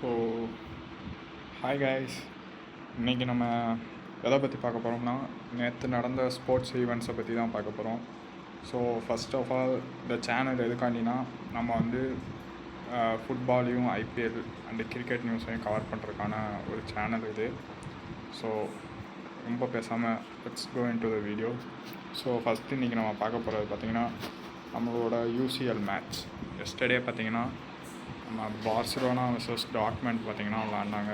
So hi guys, இன்றைக்கி நம்ம எதை பற்றி பார்க்க போகிறோம்னா நேற்று நடந்த ஸ்போர்ட்ஸ் ஈவெண்ட்ஸை பற்றி தான் பார்க்க போகிறோம். ஸோ ஃபஸ்ட் ஆஃப் ஆல் இந்த சேனல் எதுக்காண்டினா நம்ம வந்து ஃபுட்பாலையும் ஐபிஎல் அண்டு கிரிக்கெட் நியூஸையும் கவர் பண்ணுறதுக்கான ஒரு சேனல் இது. ஸோ ரொம்ப பேசாமல் let's go into the video. So first இன்றைக்கி நம்ம பார்க்க போகிறது பார்த்திங்கன்னா நம்மளோட யூசிஎல் மேட்ச். எஸ்டர்டே பார்த்திங்கன்னா நம்ம பார்சிலோனா vs டார்ட்மண்ட் பார்த்திங்கன்னா விளாண்டாங்க.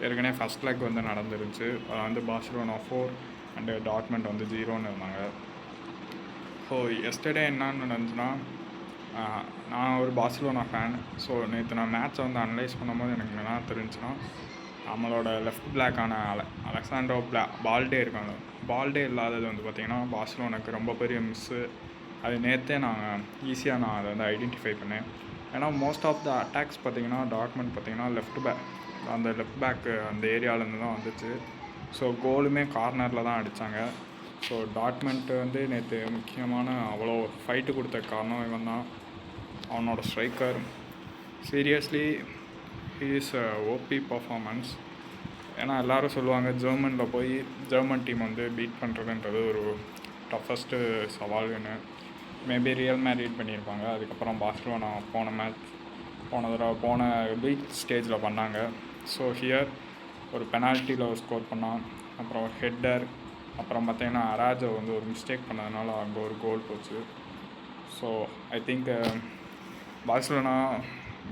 ஏற்கனவே ஃபஸ்ட் லெக் வந்து நடந்துருச்சு. அதில் வந்து பார்சிலோனா 4 அண்டு டார்ட்மண்ட் வந்து 0ன்னு இருந்தாங்க. ஸோ எஸ்டர்டே என்னன்னு நடந்துச்சுன்னா, நான் ஒரு பார்சிலோனா ஃபேன். ஸோ நேற்று நான் மேட்ச்சை வந்து அனலைஸ் பண்ணும்போது எனக்கு என்ன தெரிஞ்சுன்னா, நம்மளோட லெஃப்ட் பிளாக்கான அலெக்சாண்ட்ரோ பால்டே இருக்காங்க. பால்டே இல்லாதது வந்து பார்த்திங்கன்னா பார்சிலோனாக்கு ரொம்ப பெரிய மிஸ்ஸு. அது நேற்றே ஈஸியாக நான் அதை வந்து ஐடென்டிஃபை பண்ணேன். ஏன்னா மோஸ்ட் ஆஃப் த அட்டாக்ஸ் பார்த்திங்கன்னா டார்ட்மண்ட் பார்த்திங்கன்னா லெஃப்ட் பேக்கு அந்த ஏரியாவிலேருந்து தான் வந்துச்சு. ஸோ கோலுமே கார்னரில் தான் அடித்தாங்க. ஸோ டார்ட்மண்ட் வந்து நேற்று முக்கியமான அவ்வளோ ஃபைட்டு கொடுத்த காரணம் இவன் தான், அவனோட striker. Seriously he is OP performance. ஏன்னா எல்லோரும் சொல்லுவாங்க ஜெர்மனில் போய் ஜெர்மன் டீம் வந்து பீட் பண்ணுறதுன்றது ஒரு டஃபஸ்ட்டு சவால்னு. மேபி ரியல் மேட்ரிட் பண்ணியிருப்பாங்க. அதுக்கப்புறம் பார்சிலோனா போன லீக் ஸ்டேஜில் பண்ணாங்க. ஸோ ஹியர் ஒரு பெனால்ட்டியில் ஸ்கோர் பண்ணான், அப்புறம் ஒரு ஹெட்டர், அப்புறம் பார்த்திங்கன்னா அராஜோ வந்து ஒரு மிஸ்டேக் பண்ணதுனால அங்கே ஒரு கோல் போச்சு. So I think Barcelona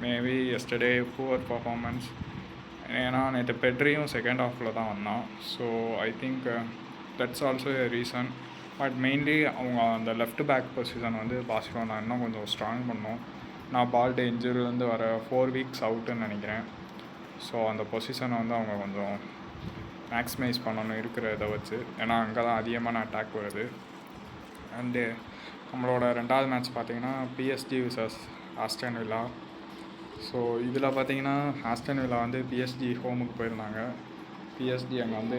maybe yesterday poor performance. ஏன்னா நேற்று பெட்ரியும் செகண்ட் ஹாஃபில் தான் வந்தான். So I think that's also a reason. But mainly அவங்க அந்த லெஃப்ட் பேக் பொசிஷன் வந்து பார்சிலோனா இன்னும் கொஞ்சம் ஸ்ட்ராங் பண்ணோம். நான் பால்டே இன்ஜுரிலேருந்து வர 4 வீக்ஸ் அவுட்டுன்னு நினைக்கிறேன். ஸோ அந்த பொசிஷனை வந்து அவங்க கொஞ்சம் மேக்ஸிமைஸ் பண்ணணும் இருக்கிற இதை வச்சு. ஏன்னா அங்கே தான் அதிகமான அட்டாக் வருது. அண்டு நம்மளோட ரெண்டாவது மேட்ச் பார்த்திங்கன்னா PSG versus Aston Villa. So இதில் பார்த்திங்கன்னா ஆஸ்டன் வில்லா வந்து பிஎஸ்ஜி ஹோமுக்கு போயிருந்தாங்க. பிஎஸ்ஜி அங்கே வந்து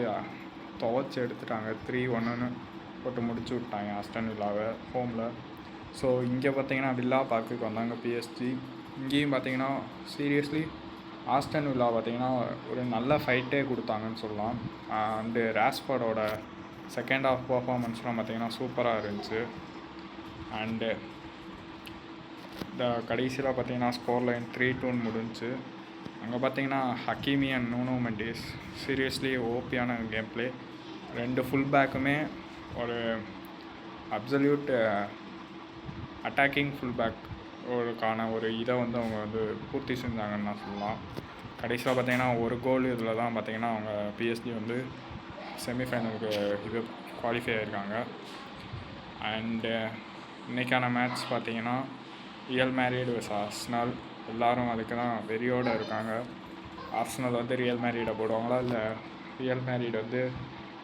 துவச்சி எடுத்துட்டாங்க, 3-1ன்னு போட்டு முடிச்சு விட்டாங்க ஆஸ்டன் வில்லாவை ஹோமில். ஸோ இங்கே பார்த்திங்கன்னா வில்லா பார்க்குக்கு வந்தாங்க பிஎஸ்ஜி. இங்கேயும் பார்த்திங்கன்னா சீரியஸ்லி ஆஸ்டன் வில்லா பார்த்திங்கன்னா ஒரு நல்ல ஃபைட்டே கொடுத்தாங்கன்னு சொல்லலாம். அண்டு ராஷ்ஃபோர்டோட செகண்ட் ஹாஃப் பர்ஃபார்மன்ஸ்லாம் பார்த்திங்கன்னா சூப்பராக இருந்துச்சு. அண்டு இந்த கடைசியில் பார்த்திங்கன்னா ஸ்கோர் லைன் 3-2ன்னு முடிஞ்சுச்சு. அங்கே பார்த்திங்கன்னா Hakimi and Nuno Mendes seriously ஓபியான கேம் பிளே. 2 ஃபுல் பேக்குமே ஒரு அப்சல்யூட் அட்டாக்கிங் ஃபுல் பேக் ஒரு இதை வந்து அவங்க வந்து பூர்த்தி செஞ்சாங்கன்னு நான் சொல்லலாம். கடைசியில் பார்த்திங்கன்னா ஒரு கோல் இதில் தான் பார்த்திங்கன்னா அவங்க பிஎஸ்ஜி வந்து செமிஃபைனலுக்கு இது குவாலிஃபை ஆகிருக்காங்க. அண்டு இன்றைக்கான மேட்ச் பார்த்திங்கன்னா ரியல் மேட்ரிட் விஸ் ஆர்சனல். எல்லோரும் அதுக்கு தான் வெறியோடு இருக்காங்க. ஆர்சனல் வந்து ரியல் மேட்ரிடை போடுவாங்களா, இல்லை ரியல் மேட்ரிட் வந்து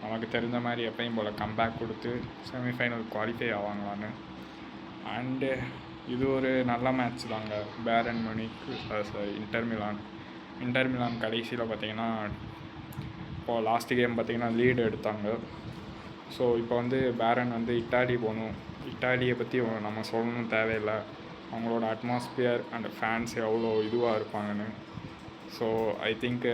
நமக்கு தெரிஞ்ச மாதிரி எப்பயும் போல் கம்பேக் கொடுத்து செமிஃபைனல் குவாலிஃபை ஆவாங்களான்னு. அண்டு இது ஒரு நல்ல மேட்ச் தாங்க. பேரன் முனிக் இன்டர் மிலான் கடைசியில் பார்த்திங்கன்னா இப்போது லாஸ்ட் கேம் பார்த்திங்கன்னா லீடு எடுத்தாங்க. ஸோ இப்போ வந்து பேரன் வந்து இட்டாலி போகணும். இட்டாலியை பற்றி நம்ம சொல்லணும் தேவையில்லை, அவங்களோட அட்மாஸ்பியர் அண்ட் ஃபேன்ஸ் எவ்வளோ இதுவாக இருப்பாங்கன்னு. ஸோ ஐ திங்க்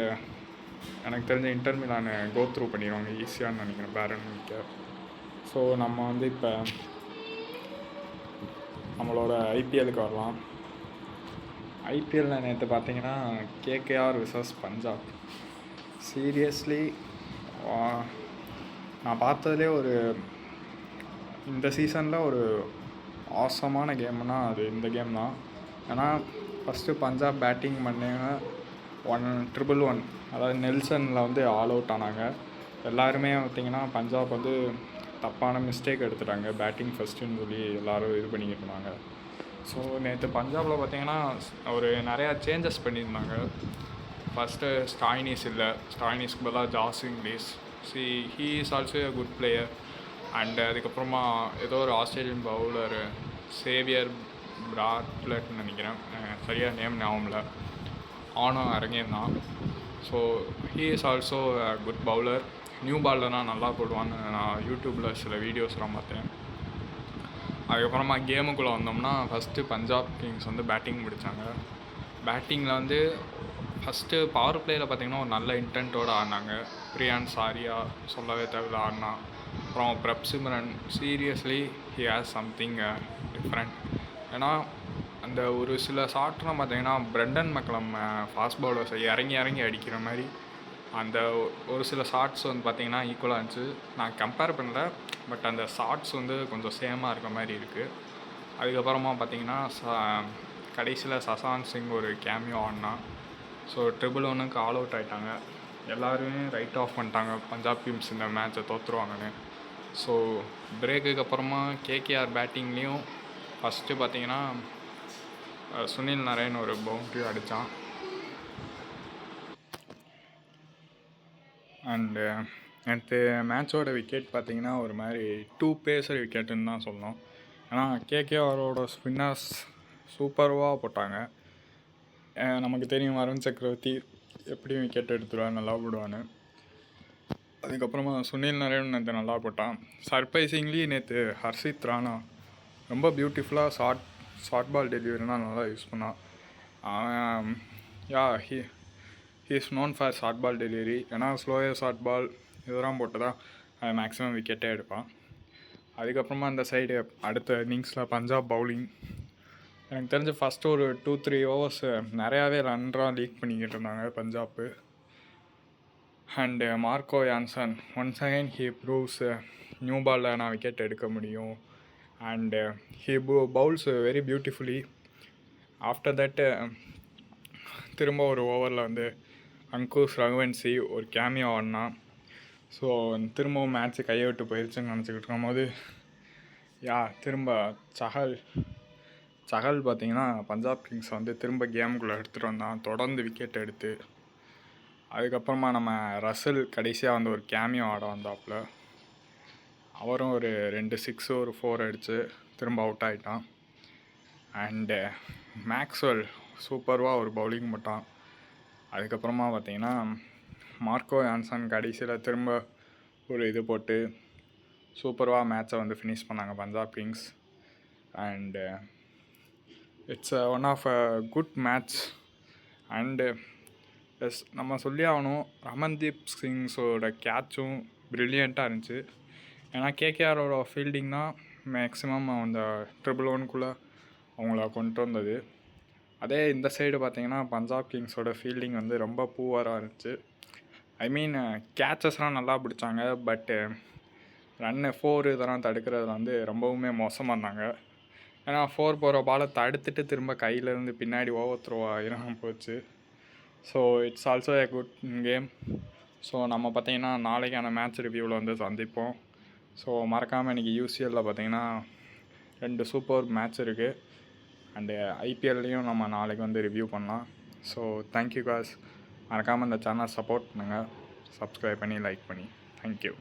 எனக்கு தெரிஞ்ச இன்டர் மிலான் கோ த்ரூ பண்ணிடுவாங்க ஈஸியான்னு நினைக்கிறேன் பேரன் முனிக்க. ஸோ நம்ம வந்து இப்போ நம்மளோட ஐபிஎலுக்கு வரலாம். ஐபிஎல்லில் நேற்று பார்த்திங்கன்னா கேகேஆர் விசஸ் பஞ்சாப். சீரியஸ்லி நான் பார்த்ததுலேயே இந்த சீசனில் ஒரு ஆசமான கேம்னால் அது இந்த கேம் தான். ஏன்னா ஃபஸ்ட்டு பஞ்சாப் பேட்டிங் பண்ணாங்க, 1-1, அதாவது நெல்சனில் வந்து ஆல் அவுட் ஆனாங்க. எல்லாருமே பார்த்திங்கன்னா பஞ்சாப் வந்து தப்பான மிஸ்டேக் எடுத்துட்டாங்க பேட்டிங் ஃபஸ்ட்டுன்னு சொல்லி எல்லோரும் இது பண்ணிக்கிட்டு இருந்தாங்க. ஸோ நேற்று பஞ்சாபில் பார்த்திங்கன்னா ஒரு நிறையா சேஞ்சஸ் பண்ணியிருந்தாங்க. ஃபஸ்ட்டு ஸ்டாய்னிஸ்க்கு பதிலாக Josh Inglis. He is also a good player. And அதுக்கப்புறமா ஏதோ ஒரு ஆஸ்திரேலியன் பவுலர் சேவியர் பிராட்லெட்னு நினைக்கிறேன், சரியாக நேம் ஞாபகமில்ல, அவனும் இறங்கியிருந்தான். So he is also a good bowler. New பால்லனா நல்லா போடுவான்னு நான் யூடியூப்பில் சில வீடியோஸ்லாம் பார்த்தேன். அதுக்கப்புறமா கேமுக்குள்ளே வந்தோம்னா ஃபஸ்ட்டு பஞ்சாப் கிங்ஸ் வந்து பேட்டிங் முடித்தாங்க. பேட்டிங்கில் வந்து ஃபஸ்ட்டு பவர் பிளேயில் பார்த்தீங்கன்னா ஒரு நல்ல இன்டென்ட்டோடு ஆடினாங்க. பிரியான்ஸ் ஆர்யா சொல்லவே தேவையில்ல ஆடினா. அப்புறம் Prabh Simran seriously he has something different. ஏன்னா அந்த ஒரு சில ஷாட்லாம் பார்த்தீங்கன்னா பிரெண்டன் மெக்கலம் ஃபாஸ்ட் பவுலர்ஸை இறங்கி இறங்கி அடிக்கிற மாதிரி அந்த ஒரு சில ஷாட்ஸ் வந்து பார்த்திங்கன்னா ஈக்குவலாக இருந்துச்சு. நான் கம்பேர் பண்ணல, பட் அந்த ஷாட்ஸ் வந்து கொஞ்சம் சேமாக இருக்க மாதிரி இருக்குது. அதுக்கப்புறமா பார்த்திங்கன்னா கடைசியில் சசாந்த் சிங் ஒரு கேமியோ ஆடினா. ஸோ 1-1 ஆல் அவுட் ஆகிட்டாங்க. எல்லாருமே ரைட் ஆஃப் பண்ணிட்டாங்க பஞ்சாப் கிங்ஸ் இந்த மேட்சை தோற்றுருவாங்கன்னு. ஸோ பிரேக்குக்கு அப்புறமா கேகேஆர் பேட்டிங்லேயும் ஃபஸ்ட்டு பார்த்திங்கன்னா சுனில் நரேன் ஒரு பவுண்ட்ரி அடித்தான். அண்டு நேற்று மேட்சோட விக்கெட் பார்த்திங்கன்னா ஒரு மாதிரி 2 பேசர் விக்கெட்டுன்னு தான் சொல்லணும். ஏன்னா கேகேஆரோட ஸ்பின்னர்ஸ் சூப்பர்வாக போட்டாங்க. நமக்கு தெரியும் வருண் சக்கரவர்த்தி எப்படியும் விக்கெட் எடுத்துருவார், நல்லா போடுவான்னு. அதுக்கப்புறமா சுனில் நரேன் நேற்று நல்லா போட்டான். சர்ப்ரைசிங்லி நேற்று ஹர்ஷித் ராணா ரொம்ப பியூட்டிஃபுல்லாக ஷார்ட் பால் டெலிவரிலாம் நல்லா யூஸ் பண்ணான். He is known for short ball delivery. ஏன்னா ஸ்லோயர் ஷார்ட் பால் இதெல்லாம் போட்டு தான் மேக்ஸிமம் விக்கெட்டே எடுப்பான். அதுக்கப்புறமா அந்த சைடு அடுத்த இன்னிங்ஸில் பஞ்சாப் பவுலிங் எனக்கு தெரிஞ்ச ஃபஸ்ட்டு ஒரு 2-3 ஓவர்ஸ் நிறையாவே ரன்றாக லீக் பண்ணிக்கிட்டு இருந்தாங்க Punjab. And Marco Jansen once again he proves new பாலில் நான் விக்கெட் எடுக்க முடியும். And he bowls very beautifully. After that திரும்ப ஒரு ஓவரில் வந்து அங்குஷ் ரகுவன்சி ஒரு கேமியோ ஆடினா. ஸோ திரும்பவும் மேட்ச்சு கையை விட்டு போயிடுச்சுன்னு நினச்சிக்கிட்டு இருக்கும்போது திரும்ப சஹல் பார்த்திங்கன்னா பஞ்சாப் கிங்ஸ் வந்து திரும்ப கேமுக்குள்ளே எடுத்துகிட்டு வந்தான், தொடர்ந்து விக்கெட் எடுத்து. அதுக்கப்புறமா நம்ம ரசல் கடைசியாக வந்து ஒரு கேமியோ ஆட வந்தாப்புல. அவரும் ஒரு 2 6 ஒரு 4 அடித்து திரும்ப அவுட் ஆகிட்டான். அண்டு மேக்ஸ்வெல் சூப்பர்வாக ஒரு பவுலிங் போட்டான். அதுக்கப்புறமா பார்த்திங்கன்னா மார்க்கோ யான்சன் கடைசியில் திரும்ப ஒரு இது போட்டு சூப்பர்வாக மேட்சை வந்து ஃபினிஷ் பண்ணாங்க Punjab Kings. And it's one of a good match. And yes நம்ம சொல்லி ஆகணும், ரமன்தீப் சிங்ஸோட கேட்சும் ப்ரில்லியண்ட்டாக இருந்துச்சு. ஏன்னா கேகேஆரோட ஃபீல்டிங் தான் மேக்ஸிமம் அந்த 1-1 அவங்கள கொண்டு வந்தது. அதே இந்த சைடு பார்த்திங்கன்னா பஞ்சாப் கிங்ஸோட ஃபீல்டிங் வந்து ரொம்ப பூவராக இருந்துச்சு. ஐ மீன் கேச்சஸ்லாம் நல்லா பிடிச்சாங்க, பட்டு ரன்னு 4 இதெல்லாம் தடுக்கிறதுல வந்து ரொம்பவுமே மோசமாக இருந்தாங்க. ஏன்னா 4 போகிற பாலை தடுத்துட்டு திரும்ப கையிலேருந்து பின்னாடி ஓவர் த்ரோ ஆகிரும் போச்சு. So it's also A good game. So நம்ம பார்த்திங்கன்னா நாளைக்கான மேட்ச் ரிவ்யூவில் வந்து சந்திப்போம். ஸோ மறக்காமல் இன்றைக்கி யூசிஎல்லில் பார்த்திங்கன்னா 2 சூப்பர் மேட்ச் இருக்குது. அண்டு ஐபிஎல்லையும் நம்ம நாளைக்கு வந்து ரிவ்யூ பண்ணலாம். So thank you guys. மறக்காமல் இந்த சேனல் சப்போர்ட் பண்ணுங்கள், சப்ஸ்கிரைப் பண்ணி லைக் பண்ணி. தேங்க்யூ.